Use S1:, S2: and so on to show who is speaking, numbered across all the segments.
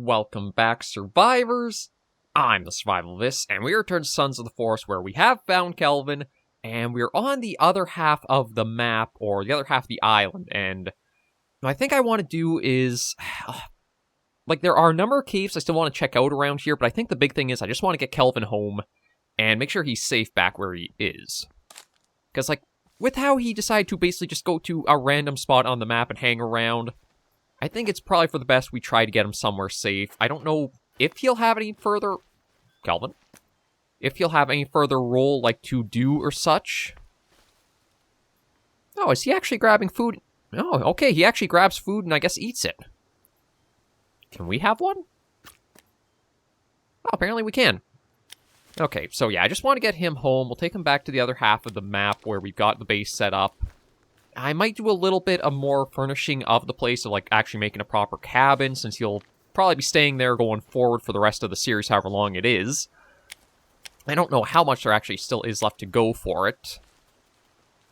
S1: welcome back, survivors! I'm the SurvivalVis, and we return to Sons of the Forest, where we have found Kelvin, and we're on the other half of the map, or the other half of the island, and what I think I want to do is... like, there are a number of caves I still want to check out around here, but I think the big thing is I just want to get Kelvin home, and make sure he's safe back where he is. Because, like, with how he decided to basically just go to a random spot on the map and hang around, I think it's probably for the best we try to get him somewhere safe. I don't know if he'll have any further... Kelvin? If he'll have any further role, like, to do or such. Oh, is he actually grabbing food? Oh, okay, he actually grabs food and I guess eats it. Can we have one? Oh, apparently we can. Okay, so yeah, I just want to get him home. We'll take him back to the other half of the map where we've got the base set up. I might do a little bit of more furnishing of the place, of like actually making a proper cabin, since he'll probably be staying there going forward for the rest of the series, however long it is. I don't know how much there actually still is left to go for it.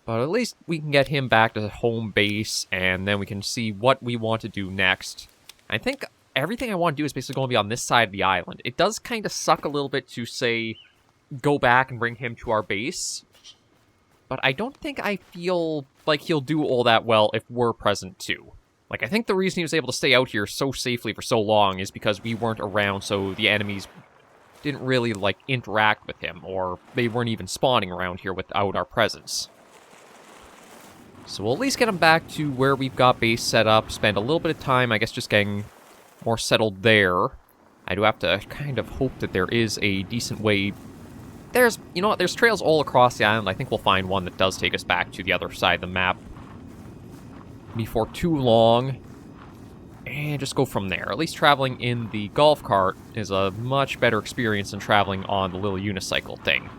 S1: But at least we can get him back to the home base, and then we can see what we want to do next. I think everything I want to do is basically going to be on this side of the island. It does kind of suck a little bit to, say, go back and bring him to our base. But I don't think I feel like he'll do all that well if we're present too. Like, I think the reason he was able to stay out here so safely for so long is because we weren't around, so the enemies didn't really, like, interact with him, or they weren't even spawning around here without our presence. So we'll at least get him back to where we've got base set up, spend a little bit of time, I guess, just getting more settled there. I do have to kind of hope that there is a decent way... There's, you know what, there's trails all across the island. I think we'll find one that does take us back to the other side of the map before too long. And just go from there. At least traveling in the golf cart is a much better experience than traveling on the little unicycle thing.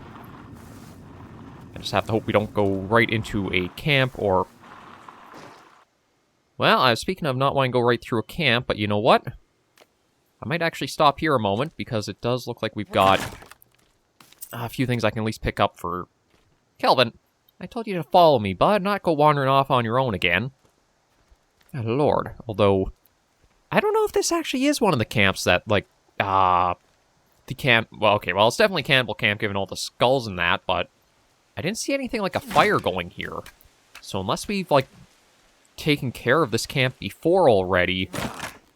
S1: I just have to hope we don't go right into a camp or... Well, I was speaking of not wanting to go right through a camp, but you know what? I might actually stop here a moment, because it does look like we've got a few things I can at least pick up for... Kelvin, I told you to follow me, bud, not go wandering off on your own again. Oh, Lord. Although, I don't know if this actually is one of the camps that, like, the camp... Well, okay, well, it's definitely Cannibal Camp, given all the skulls and that, but I didn't see anything like a fire going here. So unless we've, like, taken care of this camp before already,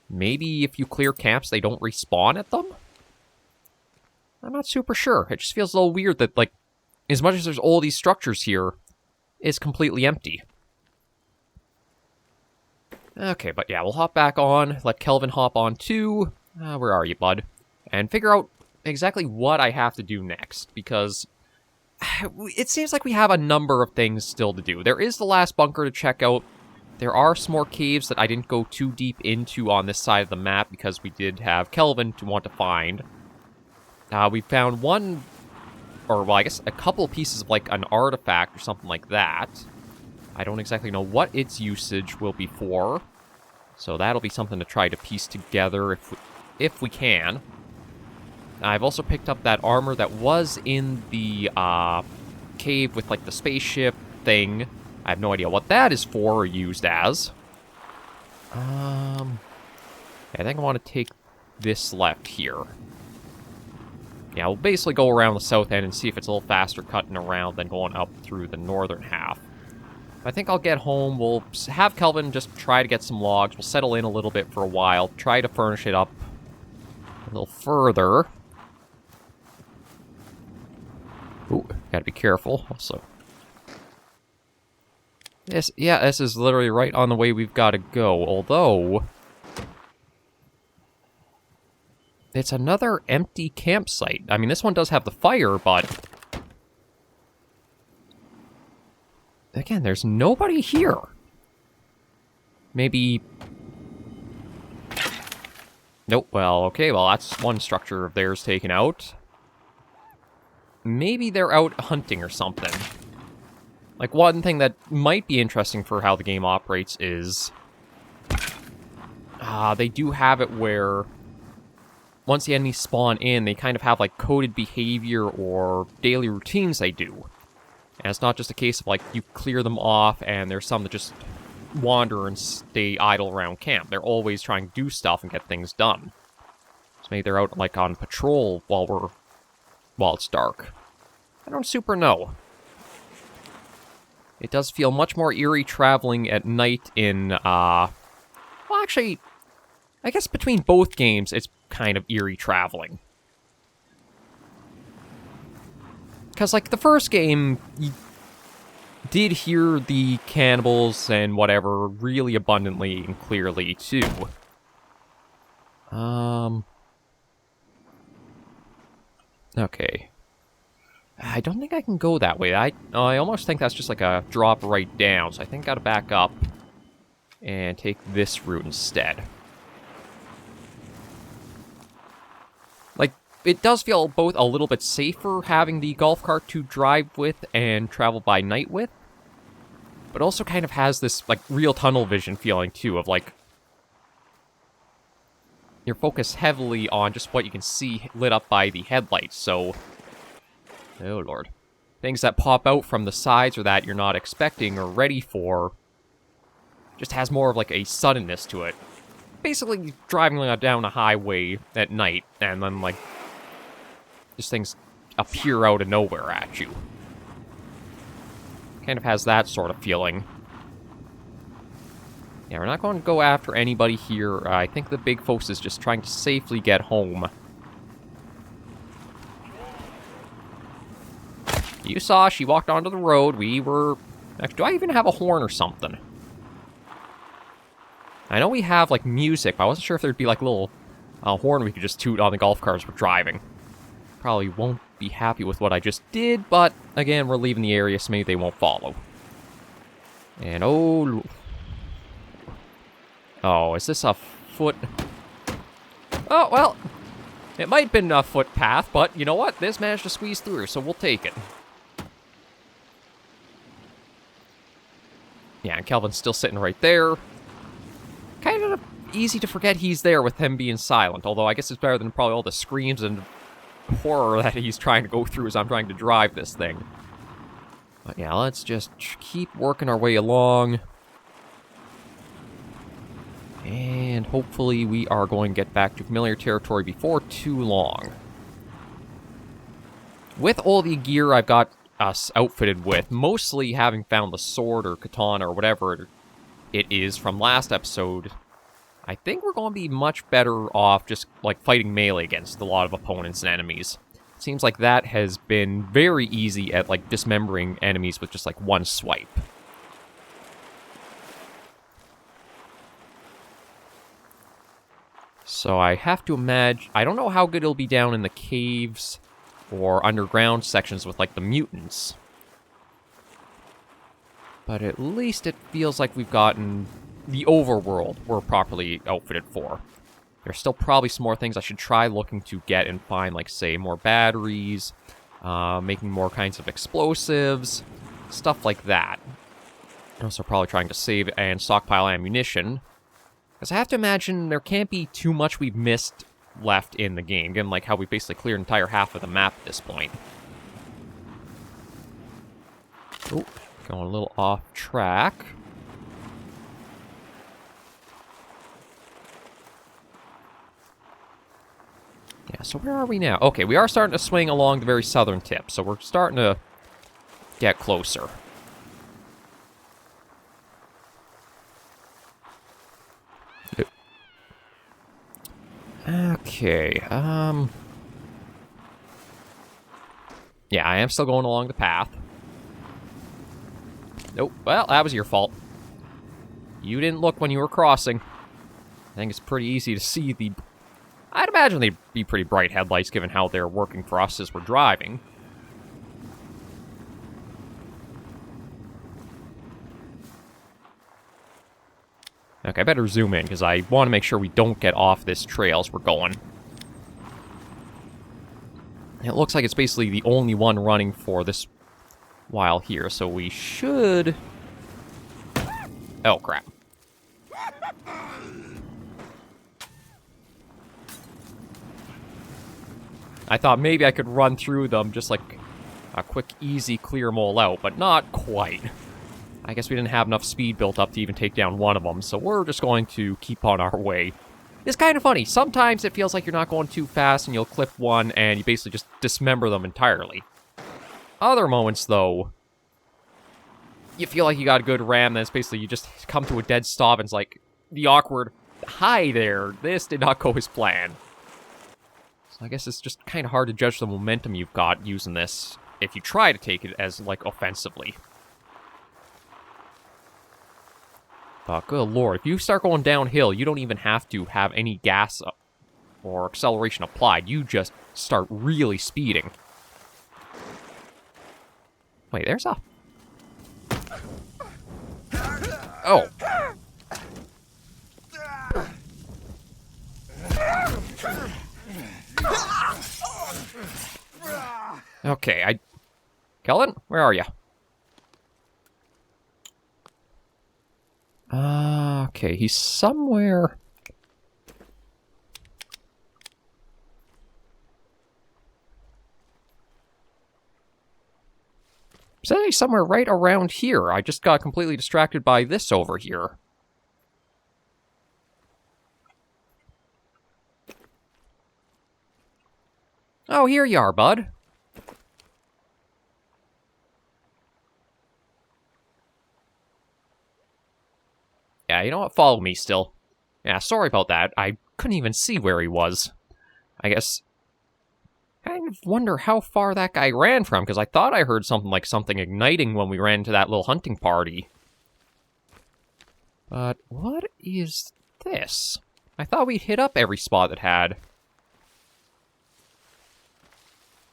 S1: maybe if you clear camps, they don't respawn at them? I'm not super sure. It just feels a little weird that, like, as much as there's all these structures here, it's completely empty. Okay, but yeah, we'll hop back on, let Kelvin hop on too. Where are you, bud? And figure out exactly what I have to do next, because it seems like we have a number of things still to do. There is the last bunker to check out. There are some more caves that I didn't go too deep into on this side of the map, because we did have Kelvin to want to find. We found one, or well, I guess a couple pieces of like an artifact or something like that. I don't exactly know what its usage will be for, so that'll be something to try to piece together if we can. I've also picked up that armor that was in the cave with like the spaceship thing. I have no idea what that is for or used as. I think I want to take this left here. Yeah, we'll basically go around the south end and see if it's a little faster cutting around than going up through the northern half. I think I'll get home, we'll have Kelvin just try to get some logs, we'll settle in a little bit for a while, try to furnish it up a little further. Ooh, gotta be careful, also. This is literally right on the way we've got to go, although... It's another empty campsite. I mean, this one does have the fire, but... Again, there's nobody here. Maybe... Nope, well, okay, well, that's one structure of theirs taken out. Maybe they're out hunting or something. Like, one thing that might be interesting for how the game operates is... they do have it where... Once the enemies spawn in, they kind of have, like, coded behavior or daily routines they do. And it's not just a case of, like, you clear them off and there's some that just wander and stay idle around camp. They're always trying to do stuff and get things done. maybe they're out, like, on patrol while it's dark. I don't super know. It does feel much more eerie traveling at night in, well, actually, I guess between both games, it's kind of eerie traveling. Because, like, the first game, you did hear the cannibals and whatever really abundantly and clearly, too. Okay. I don't think I can go that way. I almost think that's just like a drop right down, so I think I gotta back up and take this route instead. Like, it does feel both a little bit safer having the golf cart to drive with and travel by night with, but also kind of has this, like, real tunnel vision feeling, too, of, like, you're focused heavily on just what you can see lit up by the headlights, so... Oh, Lord. Things that pop out from the sides or that you're not expecting or ready for just has more of, like, a suddenness to it. Basically, driving down a highway at night, and then, like, just things appear out of nowhere at you. Kind of has that sort of feeling. Yeah, we're not going to go after anybody here. I think the big folks is just trying to safely get home. You saw, she walked onto the road. We were... Actually, do I even have a horn or something? I know we have, like, music, but I wasn't sure if there'd be, like, a little horn we could just toot on the golf cars we're driving. Probably won't be happy with what I just did, but, again, we're leaving the area, so maybe they won't follow. And, oh... Oh, is this a foot... Oh, well, it might have been a footpath, but you know what? This managed to squeeze through, so we'll take it. Yeah, and Kelvin's still sitting right there. Kind of easy to forget he's there with him being silent, although I guess it's better than probably all the screams and horror that he's trying to go through as I'm trying to drive this thing. But yeah, let's just keep working our way along. And hopefully we are going to get back to familiar territory before too long. With all the gear I've got us outfitted with, mostly having found the sword or katana or whatever it is from last episode, I think we're going to be much better off just, like, fighting melee against a lot of opponents and enemies. Seems like that has been very easy at, like, dismembering enemies with just, like, one swipe. So I have to imagine... I don't know how good it'll be down in the caves or underground sections with, like, the mutants. But at least it feels like we've gotten the overworld we're properly outfitted for. There's still probably some more things I should try looking to get and find, like, say, more batteries, making more kinds of explosives, stuff like that. Also probably trying to save and stockpile ammunition. Because I have to imagine there can't be too much we've missed left in the game, given, like, how we basically cleared an entire half of the map at this point. Oh, going a little off track. Yeah, so where are we now? Okay, we are starting to swing along the very southern tip, so we're starting to get closer. Okay, yeah, I am still going along the path. Nope, well, that was your fault. You didn't look when you were crossing. I think it's pretty easy to see the... I'd imagine they'd be pretty bright headlights given how they're working for us as we're driving. Okay, I better zoom in, because I want to make sure we don't get off this trail as we're going. It looks like it's basically the only one running for this while here, so we should... Oh, crap. I thought maybe I could run through them just like a quick, easy clear them all out, but not quite. I guess we didn't have enough speed built up to even take down one of them, so we're just going to keep on our way. It's kind of funny. Sometimes it feels like you're not going too fast and you'll clip one and you basically just dismember them entirely. Other moments, though, you feel like you got a good ram, then it's basically you just come to a dead stop and it's like the awkward, hi there, this did not go as planned. So I guess it's just kind of hard to judge the momentum you've got using this if you try to take it as, like, offensively. But good lord, if you start going downhill, you don't even have to have any gas or acceleration applied. You just start really speeding. Wait, there's a... Oh. Okay, Kelvin, where are you? Okay, he's somewhere... Says he's somewhere right around here. I just got completely distracted by this over here. Oh, here you are, bud. Yeah, you know what? Follow me still. Yeah, sorry about that. I couldn't even see where he was. I guess... I kind of wonder how far that guy ran from, because I thought I heard something like something igniting when we ran to that little hunting party. But what is this? I thought we'd hit up every spot that had...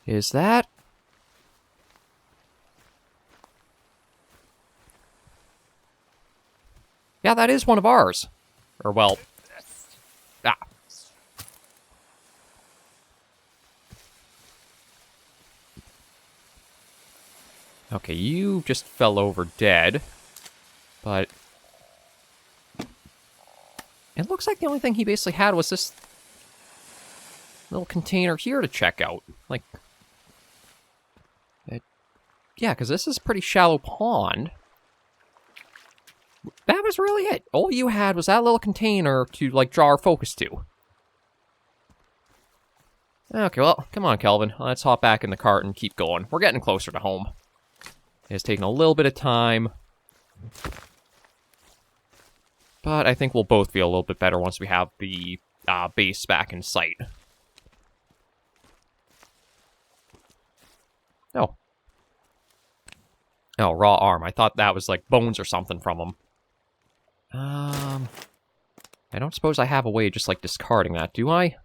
S1: Is that... Yeah, that is one of ours. Or, well... Ah. Okay, you just fell over dead. But... It looks like the only thing he basically had was this... little container here to check out. Like... Yeah, because this is a pretty shallow pond. That was really it. All you had was that little container to, like, draw our focus to. Okay, well, come on, Kelvin. Let's hop back in the cart and keep going. We're getting closer to home. It's taking a little bit of time. But I think we'll both feel a little bit better once we have the base back in sight. Oh. Oh, raw arm. I thought that was like bones or something from him. I don't suppose I have a way of just like discarding that, do I?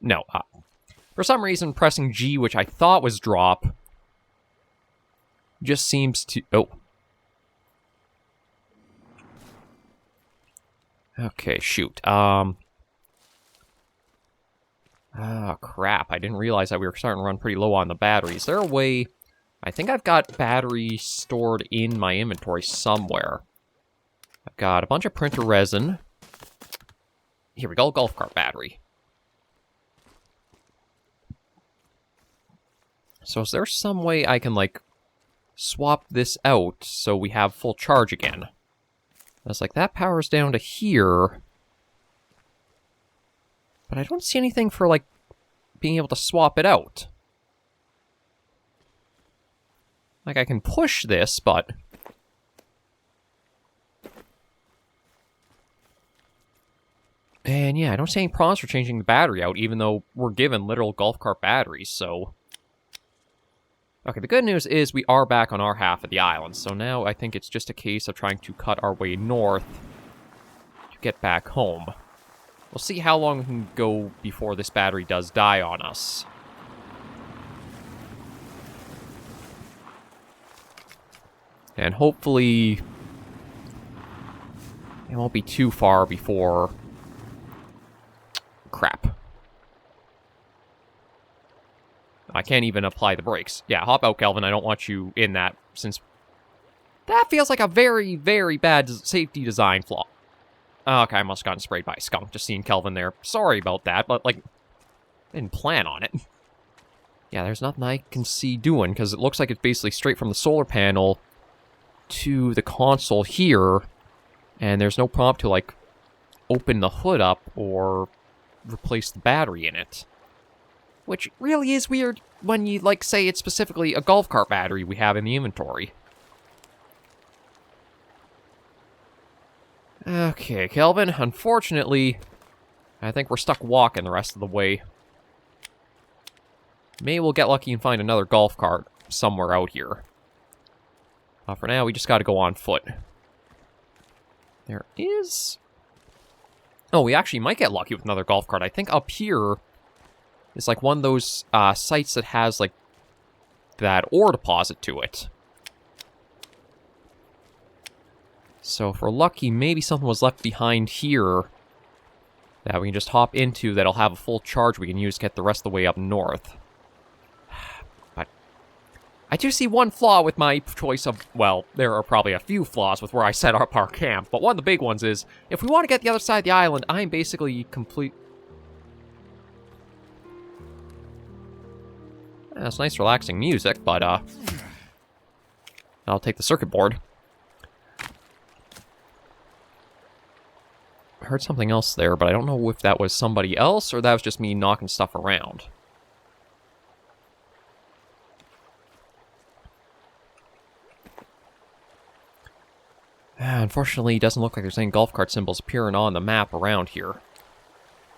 S1: No. For some reason, pressing G, which I thought was drop, just seems to... Oh. Okay, shoot. Oh, crap. I didn't realize that we were starting to run pretty low on the battery. Is there a way... I think I've got battery stored in my inventory somewhere. I've got a bunch of printer resin. Here we go, golf cart battery. So is there some way I can, like, swap this out so we have full charge again? I was like, that powers down to here. But I don't see anything for, like, being able to swap it out. Like, I can push this, but... And yeah, I don't see any prompts for changing the battery out, even though we're given literal golf cart batteries, so... Okay, the good news is we are back on our half of the island, so now I think it's just a case of trying to cut our way north to get back home. We'll see how long we can go before this battery does die on us. And hopefully it won't be too far before... Crap. I can't even apply the brakes. Yeah, hop out, Kelvin. I don't want you in that, since... That feels like a very, very bad safety design flaw. Okay, I must have gotten sprayed by a skunk, just seeing Kelvin there. Sorry about that, but, like, I didn't plan on it. Yeah, there's nothing I can see doing, because it looks like it's basically straight from the solar panel to the console here. And there's no prompt to, like, open the hood up or replace the battery in it. Which really is weird when you, like, say it's specifically a golf cart battery we have in the inventory. Okay, Kelvin, unfortunately, I think we're stuck walking the rest of the way. Maybe we'll get lucky and find another golf cart somewhere out here. For now, we just gotta go on foot. There is... Oh, we actually might get lucky with another golf cart. I think up here is like one of those sites that has like that ore deposit to it. So if we're lucky, maybe something was left behind here that we can just hop into that'll have a full charge we can use to get the rest of the way up north. But I do see one flaw with my choice of, well, there are probably a few flaws with where I set up our camp, but one of the big ones is, if we want to get the other side of the island, I'm basically complete... That's nice relaxing music, but I'll take the circuit board. I heard something else there, but I don't know if that was somebody else or that was just me knocking stuff around. Unfortunately, it doesn't look like there's any golf cart symbols appearing on the map around here.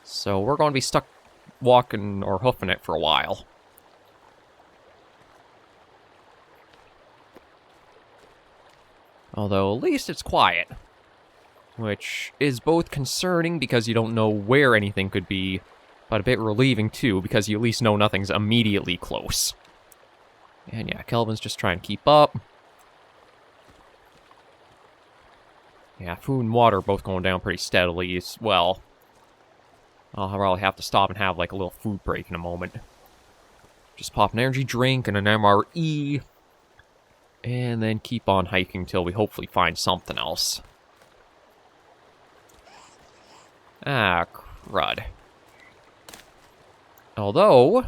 S1: So we're going to be stuck walking or hoofing it for a while. Although, at least it's quiet. Which is both concerning because you don't know where anything could be, but a bit relieving too because you at least know nothing's immediately close. And yeah, Kelvin's just trying to keep up. Yeah, food and water both going down pretty steadily as well. I'll probably have to stop and have like a little food break in a moment. Just pop an energy drink and an MRE. And then keep on hiking till we hopefully find something else. Ah, crud. Although...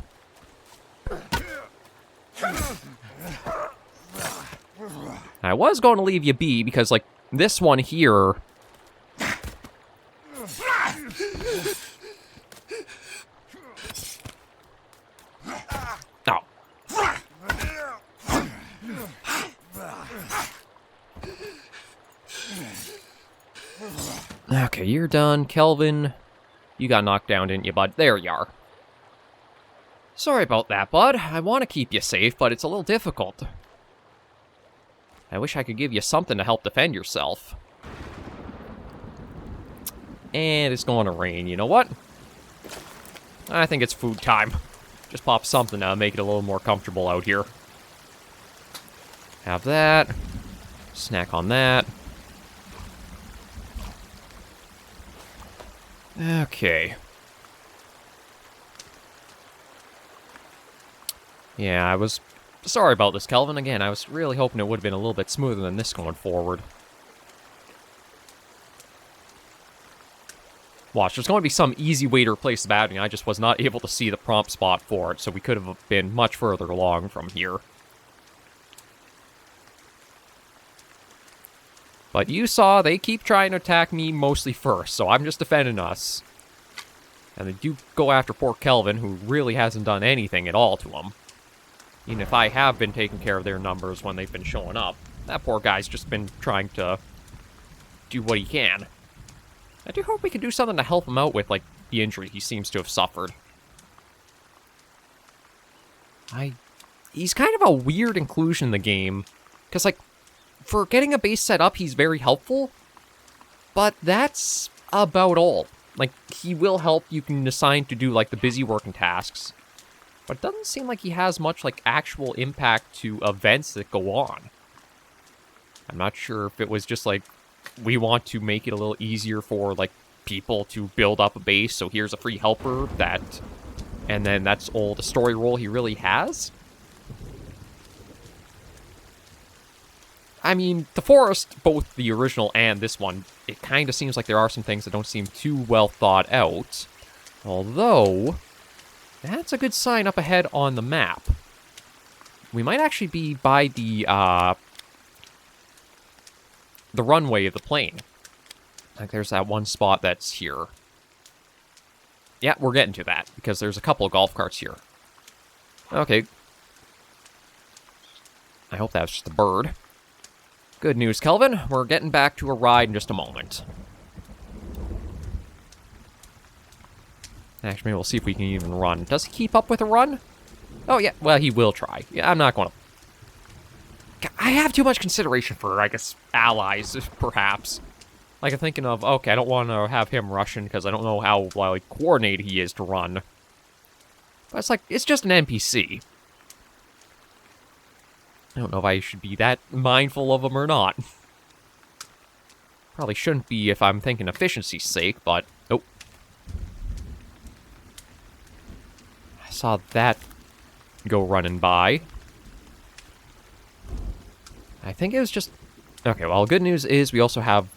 S1: I was going to leave you be, because, like, this one here... Oh. Okay, you're done. Kelvin, you got knocked down, didn't you, bud? There you are. Sorry about that, bud. I want to keep you safe, but it's a little difficult. I wish I could give you something to help defend yourself. And it's going to rain. You know what? I think it's food time. Just pop something to make it a little more comfortable out here. Have that. Snack on that. Okay. Yeah, I was sorry about this, Kelvin. Again, I was really hoping it would have been a little bit smoother than this going forward. Watch, there's going to be some easy way to replace the battery. I just was not able to see the prompt spot for it, so we could have been much further along from here. But you saw, they keep trying to attack me mostly first, so I'm just defending us. And they do go after poor Kelvin, who really hasn't done anything at all to him. Even if I have been taking care of their numbers when they've been showing up. That poor guy's just been trying to do what he can. I do hope we can do something to help him out with, like, the injury he seems to have suffered. He's kind of a weird inclusion in the game. Because, like, for getting a base set up, he's very helpful. But that's about all. Like, he will help. You can assign to do, like, the busy working tasks. But it doesn't seem like he has much, like, actual impact to events that go on. I'm not sure if it was just, like, we want to make it a little easier for, like, people to build up a base, so here's a free helper that... And then that's all the story role he really has. I mean, the forest, both the original and this one, it kind of seems like there are some things that don't seem too well thought out. Although, that's a good sign up ahead on the map. We might actually be by the runway of the plane. Like, there's that one spot that's here. Yeah, we're getting to that, because there's a couple of golf carts here. Okay. I hope that's just a bird. Good news, Kelvin. We're getting back to a ride in just a moment. Actually, maybe we'll see if we can even run. Does he keep up with a run? Oh, yeah. Well, he will try. Yeah, I'm not going to... I have too much consideration for, I guess, allies, perhaps. Like, I'm thinking of, okay, I don't want to have him rushing because I don't know how, like, coordinated he is to run. But it's like, it's just an NPC. I don't know if I should be that mindful of him or not. Probably shouldn't be if I'm thinking efficiency's sake, but... Oh. I saw that go running by. I think it was just... Okay, well, good news is we also have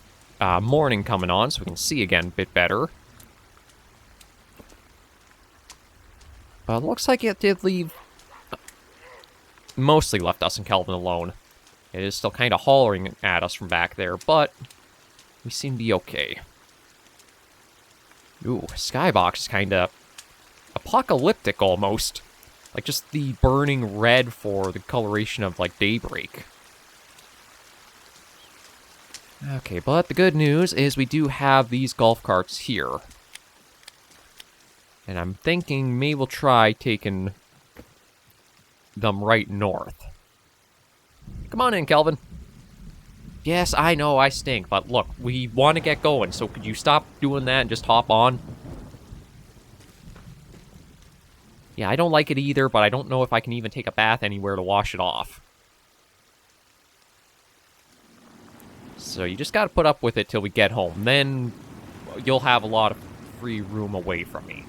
S1: morning coming on, so we can see again a bit better. But it looks like it did leave... Mostly left us and Kelvin alone. It is still kind of hollering at us from back there, but we seem to be okay. Ooh, skybox is kind of apocalyptic almost. Like just the burning red for the coloration of like daybreak. Okay, but the good news is we do have these golf carts here. And I'm thinking maybe we'll try taking them right north. Come on in, Kelvin. Yes, I know I stink, but look, we want to get going, so could you stop doing that and just hop on? Yeah, I don't like it either, but I don't know if I can even take a bath anywhere to wash it off. So you just gotta put up with it till we get home. Then you'll have a lot of free room away from me.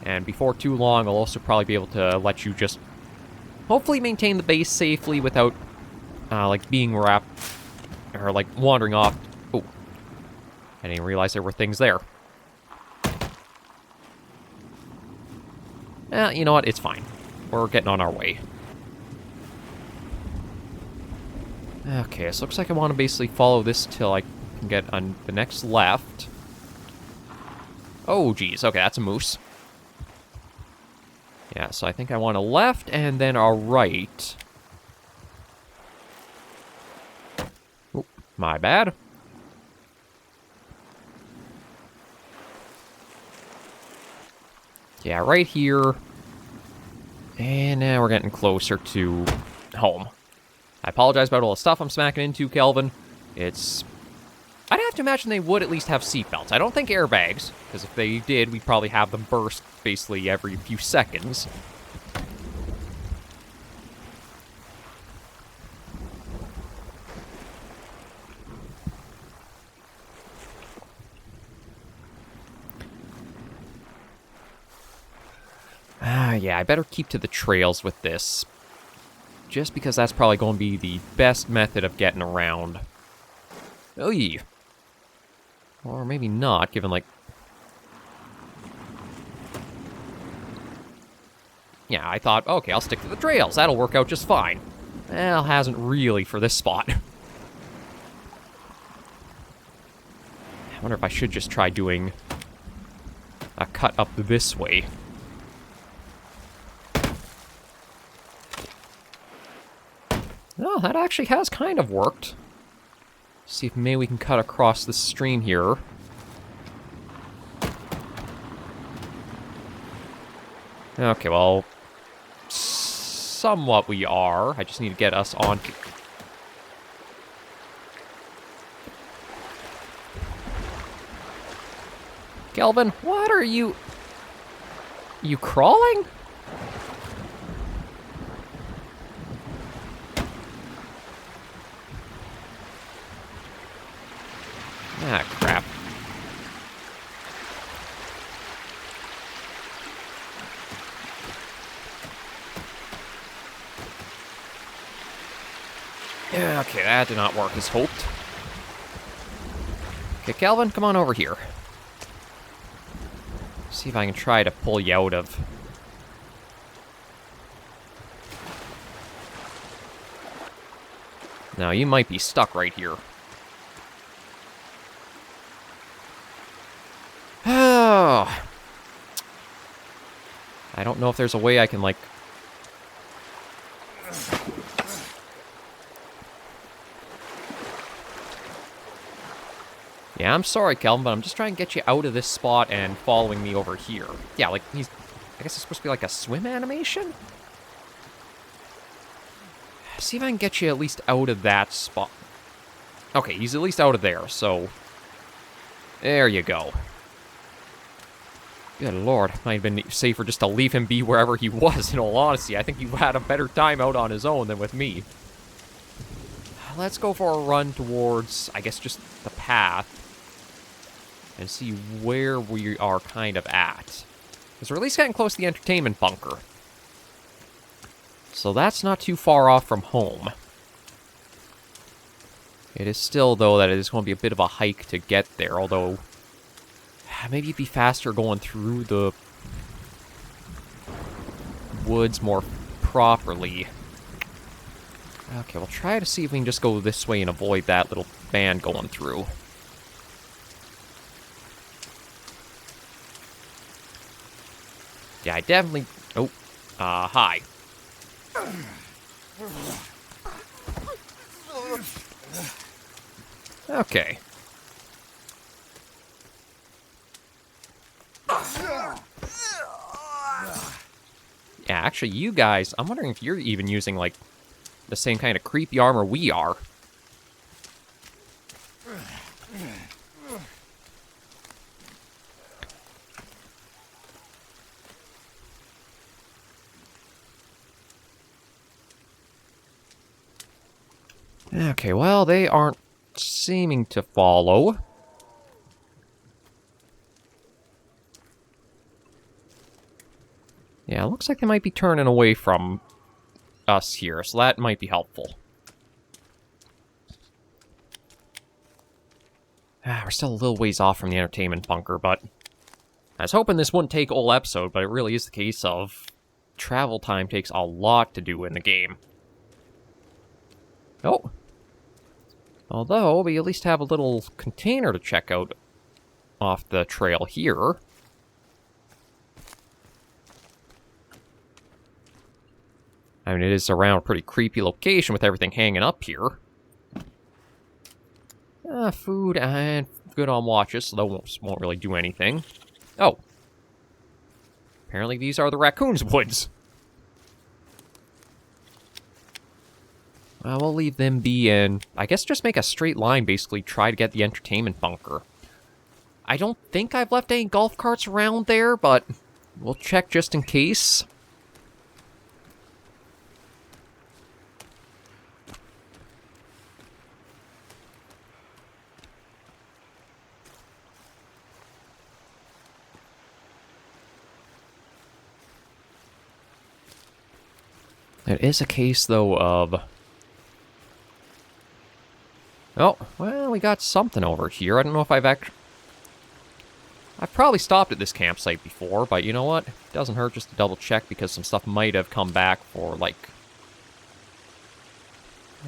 S1: And before too long, I'll also probably be able to let you just hopefully maintain the base safely without, like, being wrapped, or, like, wandering off. Oh, I didn't realize there were things there. You know what? It's fine. We're getting on our way. Okay, so looks like I want to basically follow this till I can get on the next left. Oh, geez. Okay, that's a moose. Yeah, so I think I want a left and then a right. Oh, my bad. Yeah, right here. And now we're getting closer to home. I apologize about all the stuff I'm smacking into, Kelvin. It's... I'd have to imagine they would at least have seatbelts. I don't think airbags, because if they did, we'd probably have them burst basically every few seconds. Yeah, I better keep to the trails with this. Just because that's probably going to be the best method of getting around. Oy. Or maybe not, given, like... Yeah, I thought, okay, I'll stick to the trails. That'll work out just fine. Well, hasn't really for this spot. I wonder if I should just try doing a cut up this way. Oh, that actually has kind of worked. See if maybe we can cut across the stream here. Okay, well, somewhat we are. I just need to get us on. Kelvin, what are you... You crawling? Ah, crap. Yeah, okay, that did not work as hoped. Okay, Kelvin, come on over here. See if I can try to pull you out of... Now, you might be stuck right here. Oh. I don't know if there's a way I can, like... Yeah, I'm sorry, Kelvin, but I'm just trying to get you out of this spot and following me over here. Yeah, like, he's... I guess it's supposed to be like a swim animation? See if I can get you at least out of that spot. Okay, he's at least out of there, so... There you go. Good lord, might have been safer just to leave him be wherever he was, in all honesty. I think he had a better time out on his own than with me. Let's go for a run towards, I guess, just the path. And see where we are kind of at. Because we're at least getting close to the entertainment bunker. So that's not too far off from home. It is still, though, that it is going to be a bit of a hike to get there, although... Maybe it'd be faster going through the... woods more properly. Okay, we'll try to see if we can just go this way and avoid that little band going through. Yeah, I definitely... Oh, hi. Okay. Yeah, actually, you guys, I'm wondering if you're even using, like, the same kind of creepy armor we are. Okay, well, they aren't seeming to follow. Yeah, it looks like they might be turning away from us here, so that might be helpful. We're still a little ways off from the entertainment bunker, but... I was hoping this wouldn't take a whole episode, but it really is the case of... travel time takes a lot to do in the game. Oh. Although, we at least have a little container to check out off the trail here. I mean, it is around a pretty creepy location with everything hanging up here. Food and good on watches, so those won't really do anything. Oh. Apparently these are the raccoon's woods. Well, we'll leave them be and I guess just make a straight line, basically try to get the entertainment bunker. I don't think I've left any golf carts around there, but we'll check just in case. It is a case, though, of... Oh, well, we got something over here. I don't know if I've probably stopped at this campsite before, but you know what? It doesn't hurt just to double check because some stuff might have come back for, like...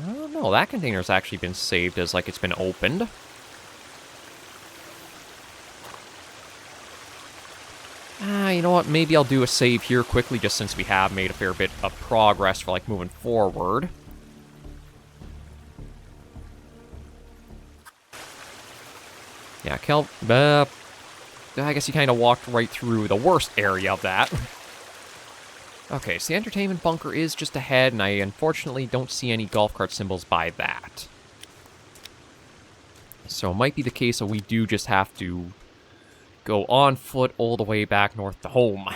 S1: I don't know, that container's actually been saved as, like, it's been opened. You know what? Maybe I'll do a save here quickly, just since we have made a fair bit of progress for, like, moving forward. Yeah, I guess you kind of walked right through the worst area of that. Okay, so the entertainment bunker is just ahead, and I unfortunately don't see any golf cart symbols by that. So it might be the case that we do just have to go on foot all the way back north to home.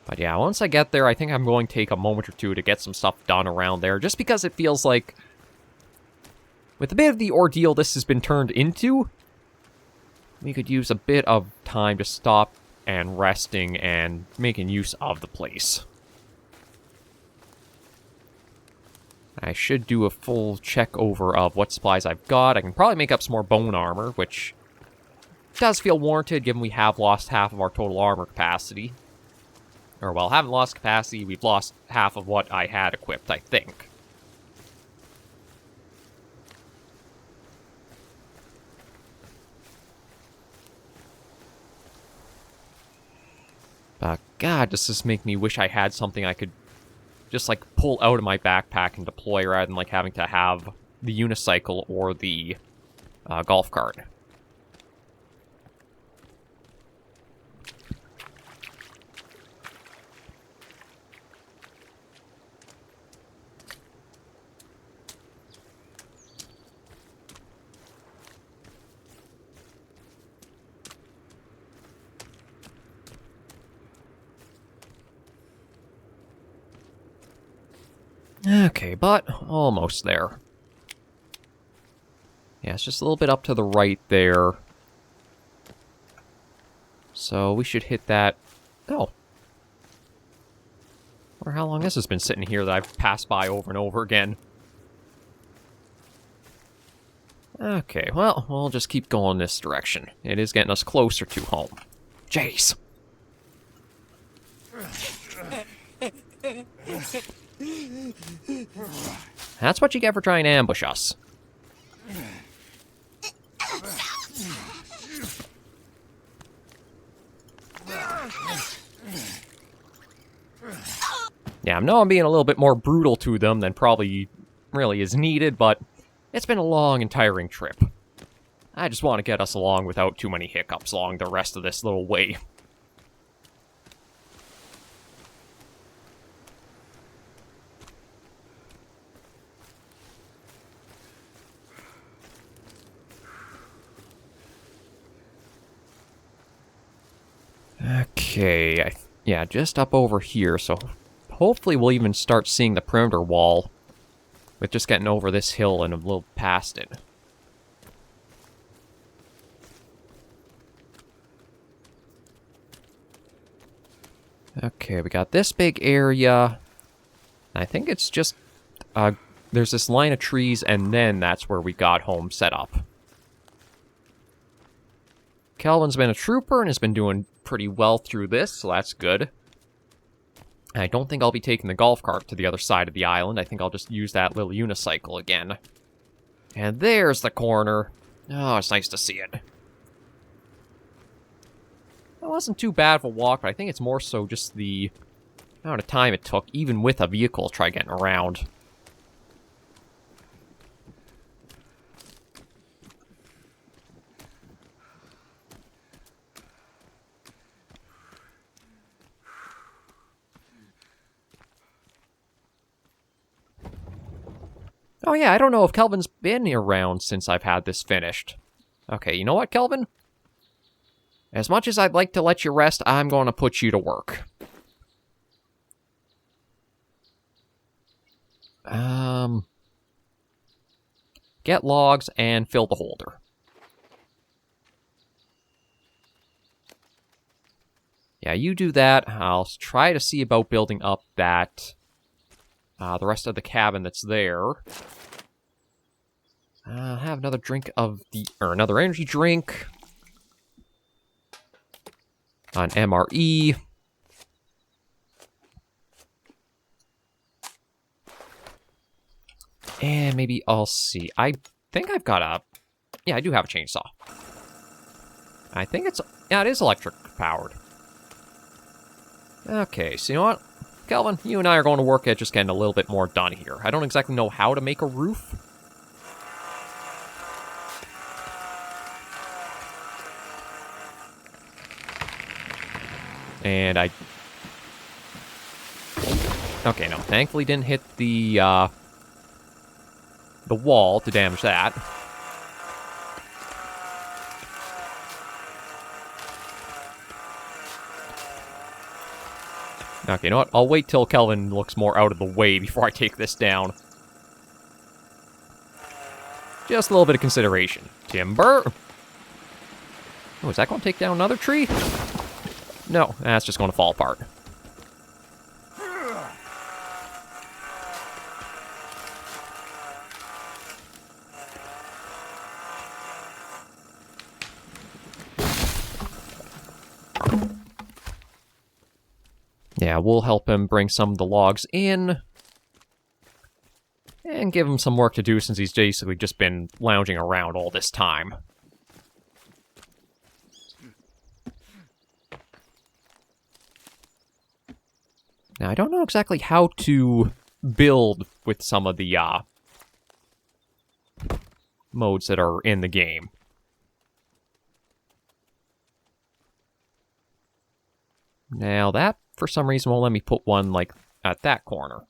S1: But yeah, once I get there, I think I'm going to take a moment or two to get some stuff done around there, just because it feels like, with a bit of the ordeal this has been turned into, we could use a bit of time to stop and resting and making use of the place. I should do a full check over of what supplies I've got. I can probably make up some more bone armor, which does feel warranted given we have lost half of our total armor capacity. Or, well, haven't lost capacity, we've lost half of what I had equipped, I think. God, does this make me wish I had something I could just, like, pull out of my backpack and deploy rather than, like, having to have the unicycle or the golf cart. Okay, but almost there. Yeah, it's just a little bit up to the right there. So we should hit that. Oh. Or how long this has been sitting here that I've passed by over and over again. Okay, well, we'll just keep going this direction. It is getting us closer to home. Jeez. That's what you get for trying to ambush us. Yeah, I know I'm being a little bit more brutal to them than probably really is needed, but it's been a long and tiring trip. I just want to get us along without too many hiccups along the rest of this little way. Okay, yeah, just up over here, so hopefully we'll even start seeing the perimeter wall with just getting over this hill and a little past it. Okay, we got this big area. I think it's just, there's this line of trees, and then that's where we got home set up. Kelvin's been a trooper and has been doing pretty well through this, so that's good. I don't think I'll be taking the golf cart to the other side of the island. I think I'll just use that little unicycle again. And there's the corner. Oh, it's nice to see it. It wasn't too bad of a walk, but I think it's more so just the amount of time it took, even with a vehicle, to try getting around. Oh yeah, I don't know if Kelvin's been around since I've had this finished. Okay, you know what, Kelvin? As much as I'd like to let you rest, I'm going to put you to work. Get logs and fill the holder. Yeah, you do that. I'll try to see about building up that... the rest of the cabin that's there. Have another drink of the... or another energy drink. On MRE. And maybe I'll see. I think I've got a... yeah, I do have a chainsaw. I think it's... yeah, it is electric powered. Okay, so you know what? Kelvin, you and I are going to work at just getting a little bit more done here. I don't exactly know how to make a roof. And I... okay, no. Thankfully didn't hit the wall to damage that. Okay, you know what? I'll wait till Kelvin looks more out of the way before I take this down. Just a little bit of consideration. Timber! Oh, is that going to take down another tree? No, that's just going to fall apart. Yeah, we'll help him bring some of the logs in. And give him some work to do since he's basically just been lounging around all this time. Now, I don't know exactly how to build with some of the modes that are in the game. Now, that, for some reason, won't let me put one, like, at that corner.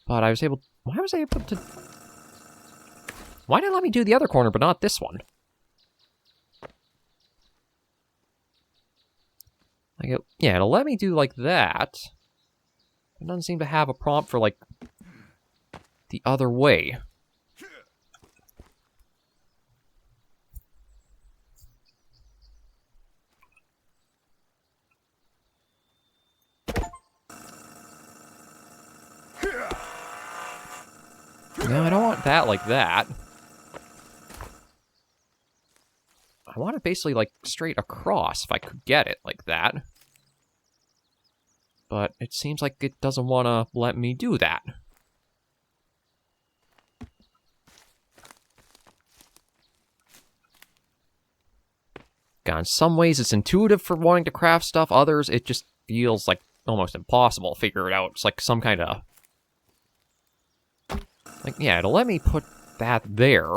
S1: But I was able... Why was I able to... Why did it let me do the other corner, but not this one? Like yeah, it'll let me do like that. It doesn't seem to have a prompt for, like, the other way. No, I don't want that like that. I want it basically, like, straight across, if I could get it like that. But it seems like it doesn't want to let me do that. God, in some ways it's intuitive for wanting to craft stuff, others it just feels like almost impossible to figure it out. It's like some kind of... Like, yeah, it'll let me put that there.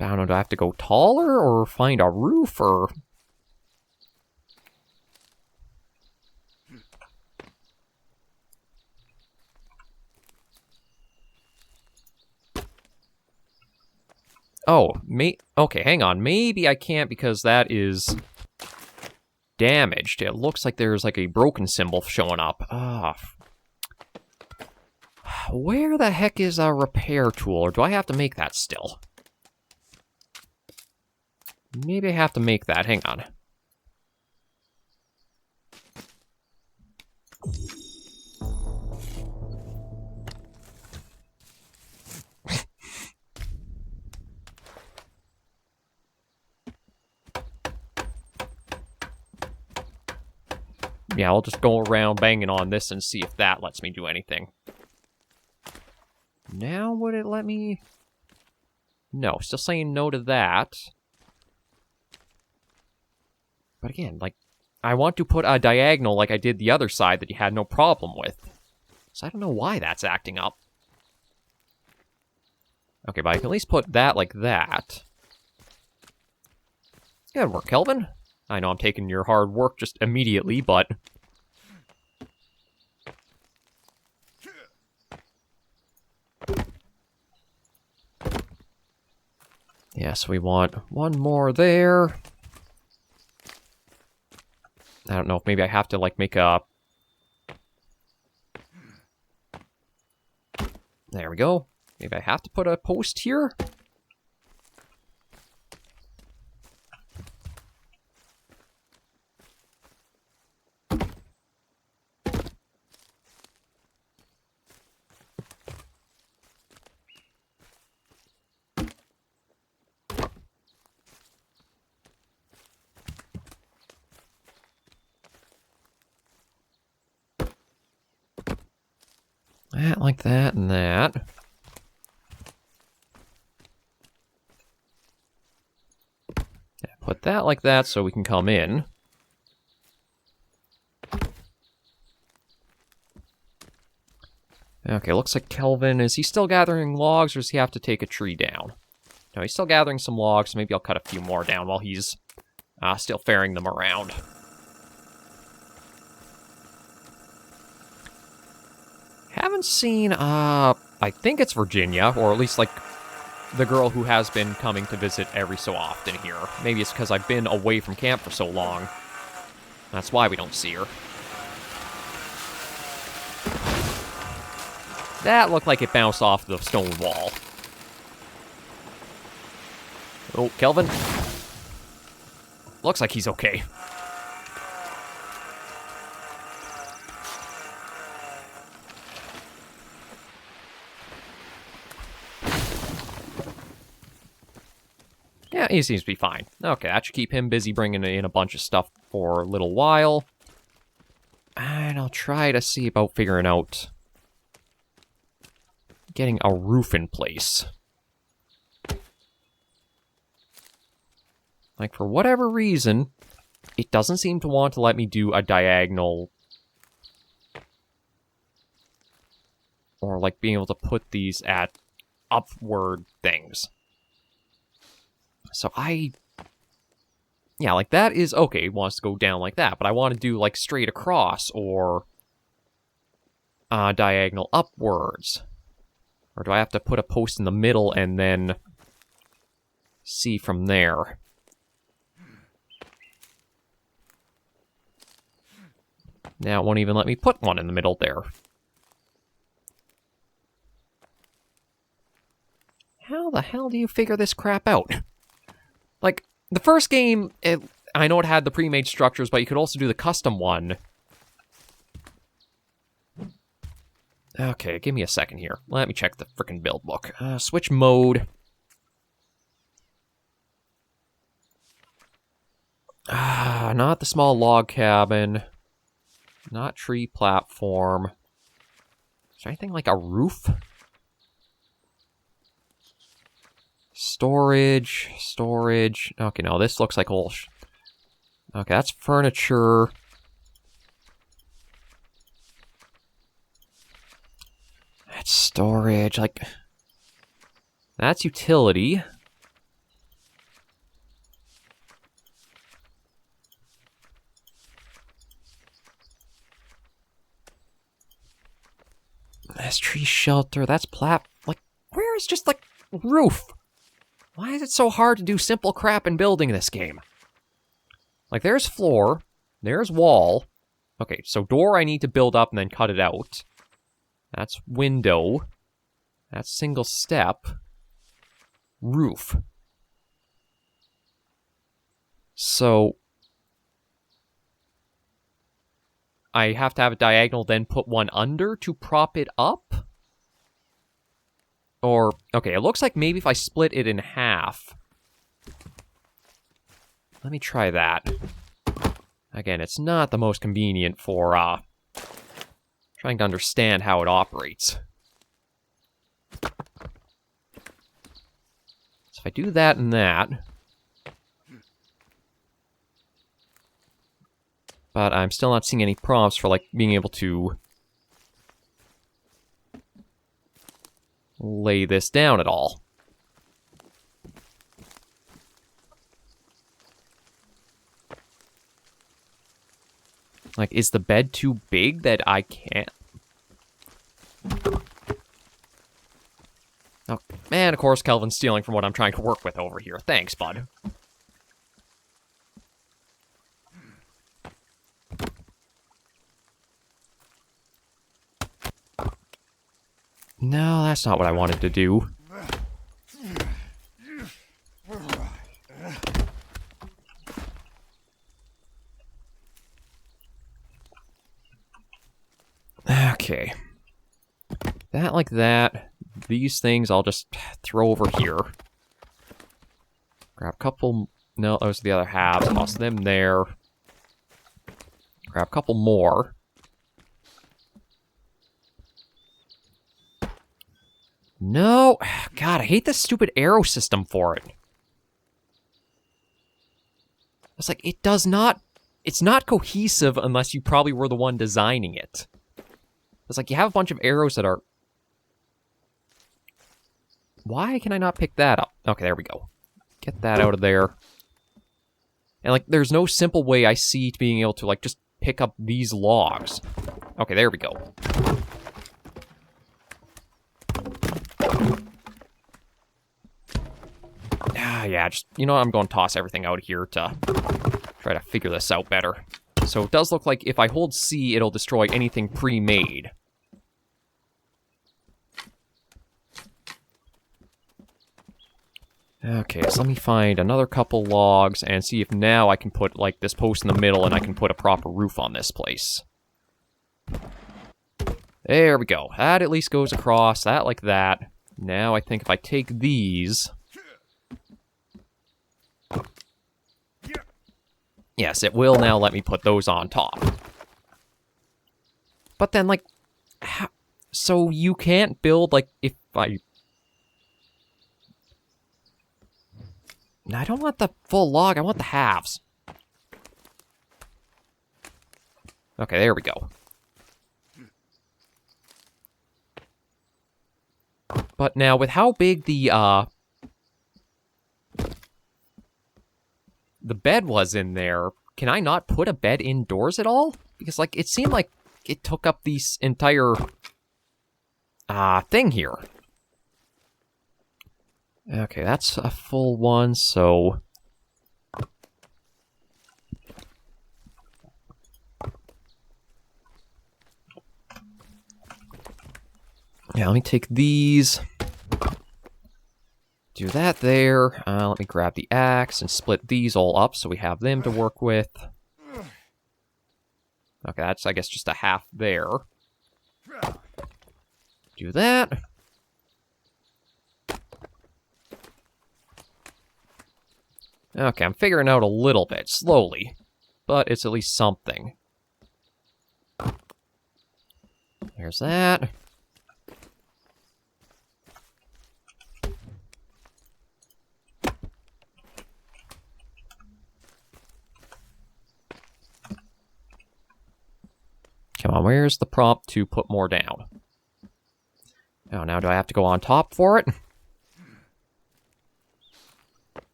S1: I don't know, do I have to go taller or find a roof or... Oh, okay, hang on. Maybe I can't because that is damaged. It looks like there's like a broken symbol showing up. Where the heck is a repair tool? Or do I have to make that still? Maybe I have to make that. Hang on. Yeah, I'll just go around banging on this and see if that lets me do anything. Now would it let me... No, still saying no to that. But again, like, I want to put a diagonal like I did the other side that you had no problem with. So I don't know why that's acting up. Okay, but I can at least put that like that. Good work, Kelvin. I know I'm taking your hard work just immediately, but... Yes, we want one more there. I don't know if maybe I have to, like, make a... There we go. Maybe I have to put a post here? That, like that, and that. Yeah, put that like that so we can come in. Okay, looks like Kelvin, is he still gathering logs, or does he have to take a tree down? No, he's still gathering some logs, so maybe I'll cut a few more down while he's still ferrying them around. Haven't seen, I think it's Virginia, or at least, like, the girl who has been coming to visit every so often here. Maybe it's because I've been away from camp for so long. That's why we don't see her. That looked like it bounced off the stone wall. Oh, Kelvin. Looks like he's okay. Yeah, he seems to be fine. Okay, that should keep him busy bringing in a bunch of stuff for a little while. And I'll try to see about figuring out... getting a roof in place. Like, for whatever reason, it doesn't seem to want to let me do a diagonal. Or, like, being able to put these at upward things. So yeah, like, that is okay. It wants to go down like that. But I want to do, like, straight across or diagonal upwards. Or do I have to put a post in the middle and then see from there? Now it won't even let me put one in the middle there. How the hell do you figure this crap out? Like, the first game, I know it had the pre-made structures, but you could also do the custom one. Okay, give me a second here. Let me check the frickin' build book. Switch mode. Not the small log cabin. Not tree platform. Is there anything like a roof? Storage. Okay, no, this looks like whole... Okay, that's furniture. That's storage, like... That's utility. That's tree shelter, that's like, where is just, like, roof? Why is it so hard to do simple crap in building this game? Like, there's floor, there's wall. Okay, so door I need to build up and then cut it out. That's window. That's single step. Roof. So... I have to have a diagonal, then put one under to prop it up? Or, okay, it looks like maybe if I split it in half. Let me try that. Again, it's not the most convenient for, trying to understand how it operates. So if I do that and that... But I'm still not seeing any prompts for, like, being able to lay this down at all. Like, is the bed too big that I can't? Oh, and of course, Kelvin's stealing from what I'm trying to work with over here. Thanks, bud. No, that's not what I wanted to do. Okay. That like that. These things I'll just throw over here. Grab a couple... No, those are the other halves. Toss them there. Grab a couple more. No! God, I hate this stupid arrow system for it. It's like, it does not... It's not cohesive unless you probably were the one designing it. It's like, you have a bunch of arrows that are... Why can I not pick that up? Okay, there we go. Get that out of there. And, like, there's no simple way I see to being able to, like, just pick up these logs. Okay, there we go. Yeah, just, you know what, I'm going to toss everything out here to try to figure this out better. So it does look like if I hold C, it'll destroy anything pre-made. Okay, so let me find another couple logs and see if now I can put, like, this post in the middle and I can put a proper roof on this place. There we go. That at least goes across, that like that. Now I think if I take these... Yes, it will now let me put those on top. But then, like... So you can't build, like, if I... I don't want the full log, I want the halves. Okay, there we go. But now, with how big the bed was in there, can I not put a bed indoors at all? Because, like, it seemed like it took up this entire thing here. Okay, that's a full one, so... Yeah, let me take these. Do that there. Let me grab the axe and split these all up so we have them to work with. Okay, that's, I guess, just a half there. Do that. Okay, I'm figuring out a little bit, slowly. But it's at least something. There's that. Come on, where's the prompt to put more down? Oh, now do I have to go on top for it?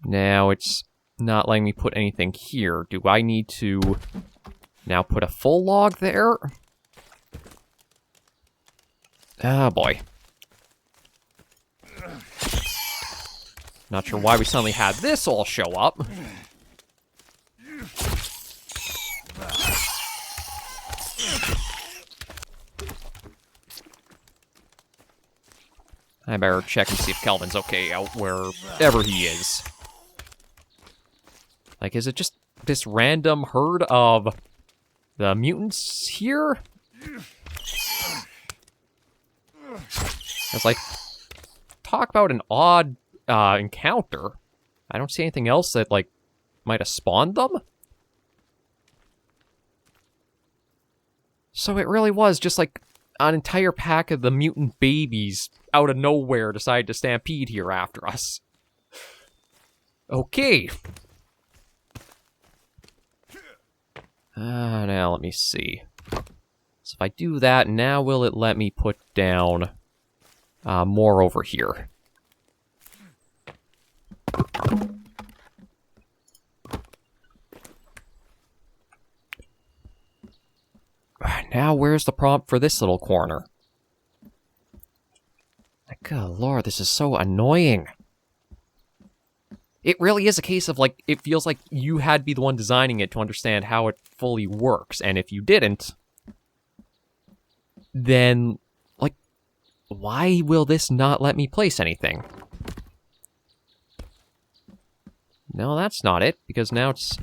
S1: Now it's not letting me put anything here. Do I need to now put a full log there? Oh boy. Not sure why we suddenly had this all show up. I better check and see if Kelvin's okay out wherever he is. Like, is it just this random herd of the mutants here? It's like, talk about an odd encounter. I don't see anything else that, like, might have spawned them. So it really was just, like, an entire pack of the mutant babies out of nowhere decided to stampede here after us. Okay. Now let me see. So if I do that, now will it let me put down more over here? Now where's the prompt for this little corner? Good lord, this is so annoying. It really is a case of, like, it feels like you had to be the one designing it to understand how it fully works, and if you didn't, then, like, why will this not let me place anything? No, that's not it, because now it's...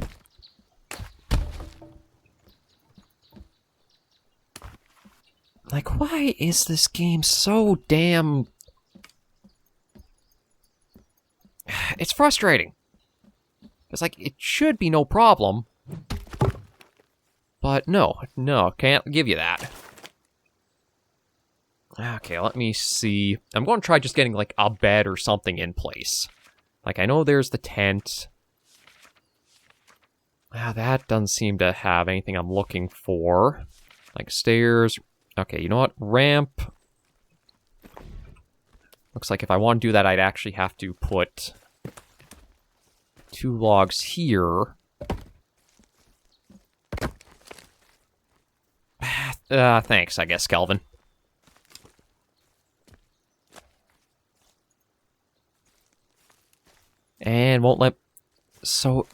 S1: Like, why is this game so damn... It's frustrating. It's like, it should be no problem. But no, can't give you that. Okay, let me see. I'm going to try just getting, like, a bed or something in place. Like, I know there's the tent. That doesn't seem to have anything I'm looking for. Like, stairs. Okay, you know what? Ramp. Looks like if I want to do that, I'd actually have to put 2 logs here. Thanks, I guess, Kelvin. And won't let... So...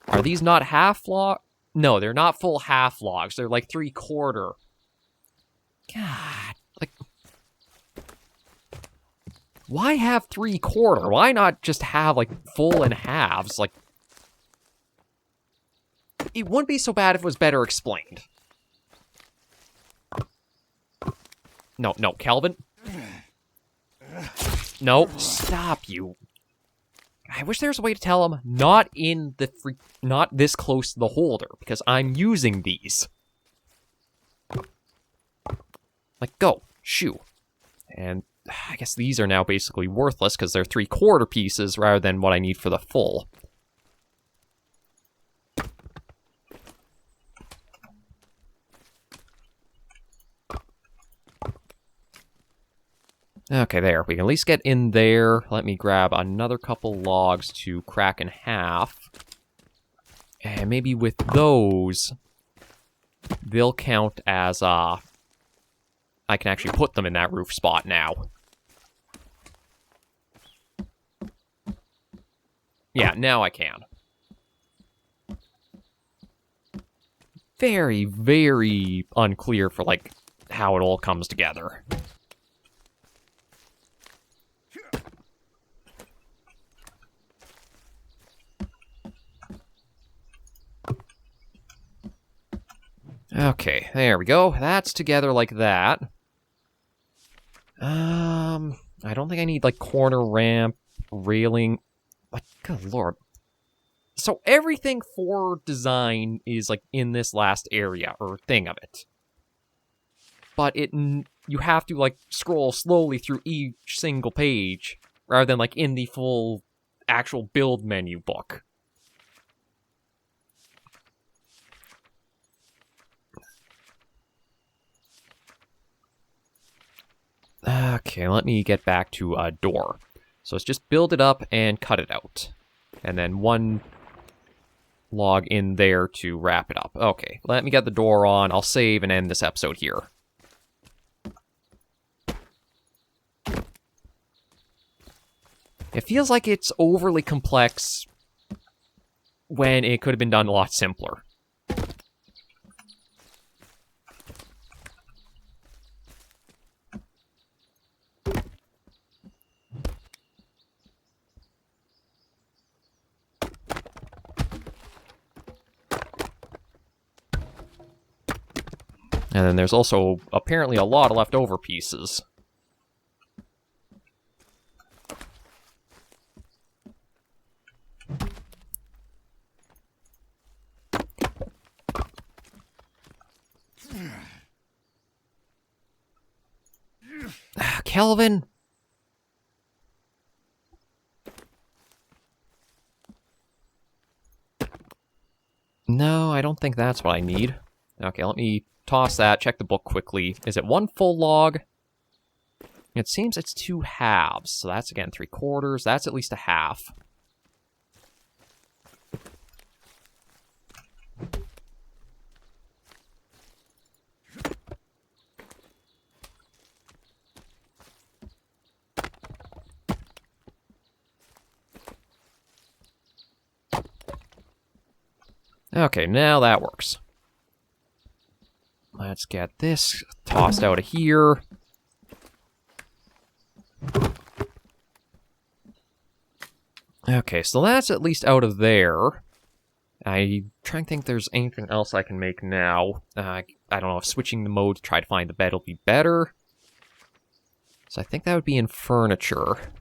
S1: Are these not half log? No, they're not full half logs. They're like 3/4. God, like... Why have 3/4? Why not just have, like, full and halves? Like... It wouldn't be so bad if it was better explained. No, Kelvin. No, stop you. I wish there was a way to tell him not this close to the holder, because I'm using these. Like, go, shoo. And I guess these are now basically worthless because they're 3/4 pieces rather than what I need for the full. Okay, there. We can at least get in there. Let me grab another couple logs to crack in half. And maybe with those, they'll count as, I can actually put them in that roof spot now. Yeah, now I can. Very, very unclear for, like, how it all comes together. Okay, there we go. That's together like that. I don't think I need, like, corner ramp, railing. Like, good lord. So everything for design is, like, in this last area, or thing of it. But you have to, like, scroll slowly through each single page, rather than, like, in the full actual build menu book. Okay, let me get back to a door. So let's just build it up and cut it out. And then one log in there to wrap it up. Okay, let me get the door on. I'll save and end this episode here. It feels like it's overly complex when it could have been done a lot simpler. And then there's also apparently a lot of leftover pieces. Kelvin? No, I don't think that's what I need. Okay, let me toss that, check the book quickly. Is it one full log? It seems it's 2 halves, so that's again 3/4. That's at least a half. Okay, now that works. Let's get this tossed out of here. Okay, so that's at least out of there. I'm trying to think if there's anything else I can make now. I don't know if switching the mode to try to find the bed will be better. So I think that would be in furniture.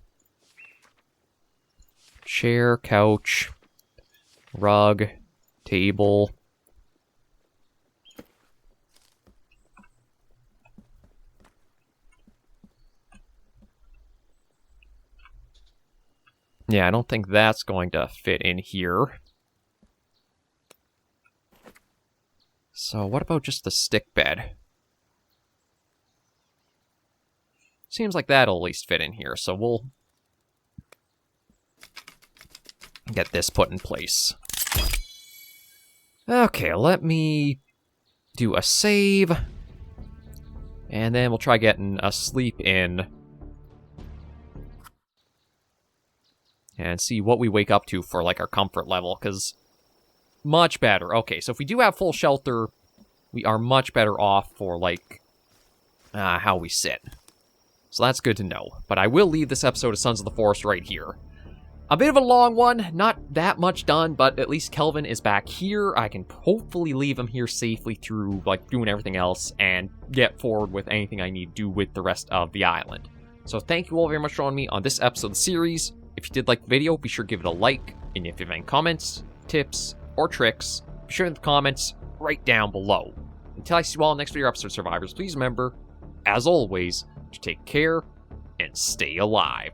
S1: Chair, couch, rug, table. Yeah, I don't think that's going to fit in here. So what about just the stick bed? Seems like that'll at least fit in here, so we'll get this put in place. Okay, let me do a save. And then we'll try getting a sleep in. And see what we wake up to for, like, our comfort level, because much better. Okay, so if we do have full shelter, we are much better off for, like, how we sit. So that's good to know. But I will leave this episode of Sons of the Forest right here. A bit of a long one, not that much done, but at least Kelvin is back here. I can hopefully leave him here safely through, like, doing everything else and get forward with anything I need to do with the rest of the island. So thank you all very much for joining me on this episode of the series. If you did like the video, be sure to give it a like, and if you have any comments, tips, or tricks, be sure in the comments right down below. Until I see you all in the next video episode of Survivors, please remember, as always, take care and stay alive.